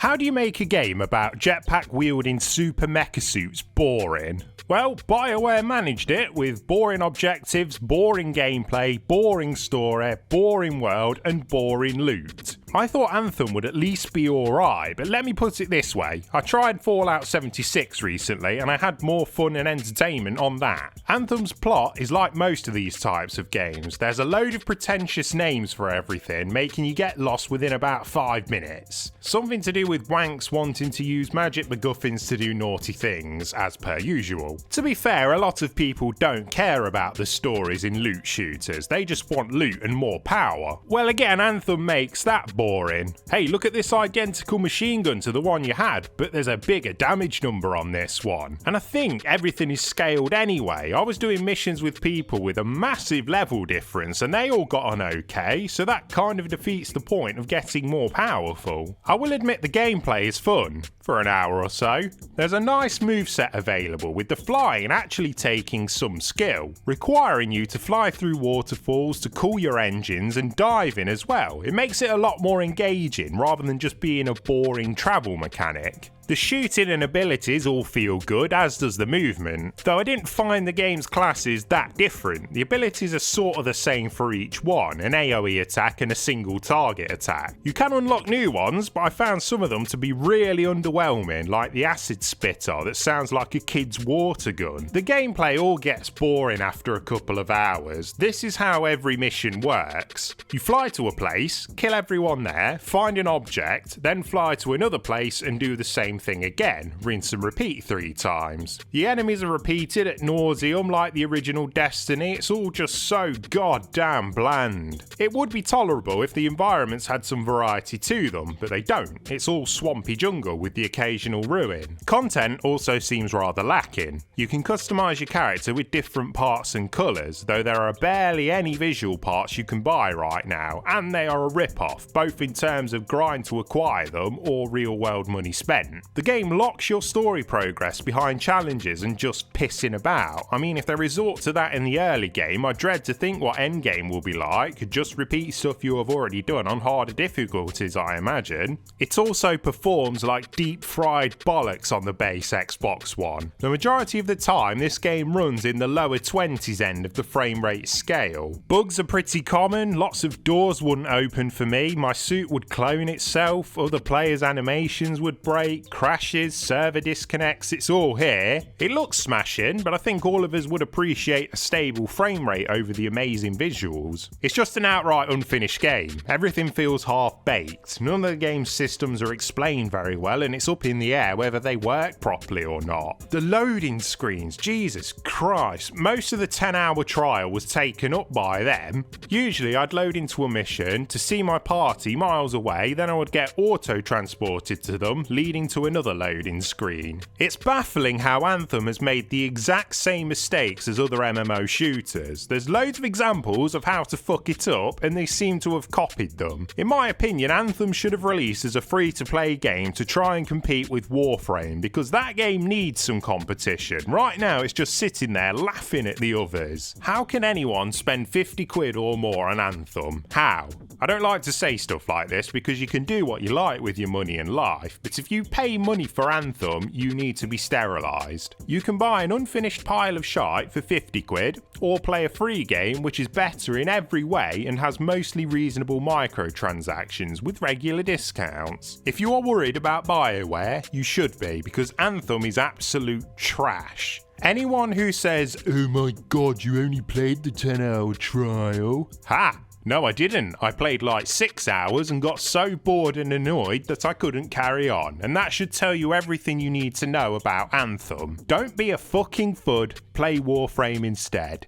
How do you make a game about jetpack wielding super mecha suits boring? Well, BioWare managed it with boring objectives, boring gameplay, boring story, boring world, and boring loot. I thought Anthem would at least be alright, but let me put it this way. I tried Fallout 76 recently and I had more fun and entertainment on that. Anthem's plot is like most of these types of games. There's a load of pretentious names for everything, making you get lost within about 5 minutes. Something to do with wanks wanting to use magic MacGuffins to do naughty things, as per usual. To be fair, a lot of people don't care about the stories in loot shooters, they just want loot and more power. Well, again, Anthem makes that boring. Hey, look at this identical machine gun to the one you had, but there's a bigger damage number on this one. And I think everything is scaled anyway. I was doing missions with people with a massive level difference and they all got on okay, so that kind of defeats the point of getting more powerful. I will admit the gameplay is fun, for an hour or so. There's a nice moveset available, with the flying actually taking some skill, requiring you to fly through waterfalls to cool your engines and dive in as well. It makes it a lot more engaging rather than just being a boring travel mechanic. The shooting and abilities all feel good, as does the movement, though I didn't find the game's classes that different. The abilities are sort of the same for each one, an AoE attack and a single target attack. You can unlock new ones, but I found some of them to be really underwhelming, like the acid spitter that sounds like a kid's water gun. The gameplay all gets boring after a couple of hours. This is how every mission works. You fly to a place, kill everyone there, find an object, then fly to another place and do the same thing again, rinse and repeat 3 times. The enemies are repeated ad nauseum like the original Destiny. It's all just so goddamn bland. It would be tolerable if the environments had some variety to them, but they don't. It's all swampy jungle with the occasional ruin. Content also seems rather lacking. You can customise your character with different parts and colours, though there are barely any visual parts you can buy right now, and they are a rip-off, both in terms of grind to acquire them or real-world money spent. The game locks your story progress behind challenges and just pissing about. I mean, if they resort to that in the early game, I dread to think what endgame will be like. Just repeat stuff you have already done on harder difficulties, I imagine. It also performs like deep-fried bollocks on the base Xbox One. The majority of the time, this game runs in the lower 20s end of the frame rate scale. Bugs are pretty common, lots of doors wouldn't open for me, my suit would clone itself, other players' animations would break, crashes, server disconnects, it's all here. It looks smashing, but I think all of us would appreciate a stable frame rate over the amazing visuals. It's just an outright unfinished game. Everything feels half-baked. None of the game's systems are explained very well, and it's up in the air whether they work properly or not. The loading screens, Jesus Christ, most of the 10-hour trial was taken up by them. Usually I'd load into a mission to see my party miles away, then I would get auto-transported to them, leading to another loading screen. It's baffling how Anthem has made the exact same mistakes as other MMO shooters. There's loads of examples of how to fuck it up, and they seem to have copied them. In my opinion, Anthem should have released as a free-to-play game to try and compete with Warframe, because that game needs some competition. Right now it's just sitting there laughing at the others. How can anyone spend 50 quid or more on Anthem? How? I don't like to say stuff like this because you can do what you like with your money and life, but if you pay money for Anthem, you need to be sterilised. You can buy an unfinished pile of shite for 50 quid, or play a free game which is better in every way and has mostly reasonable microtransactions with regular discounts. If you are worried about BioWare, you should be, because Anthem is absolute trash. Anyone who says, "Oh my god, you only played the 10-hour trial," ha! No, I didn't. I played like 6 hours and got so bored and annoyed that I couldn't carry on. And that should tell you everything you need to know about Anthem. Don't be a fucking FUD, play Warframe instead.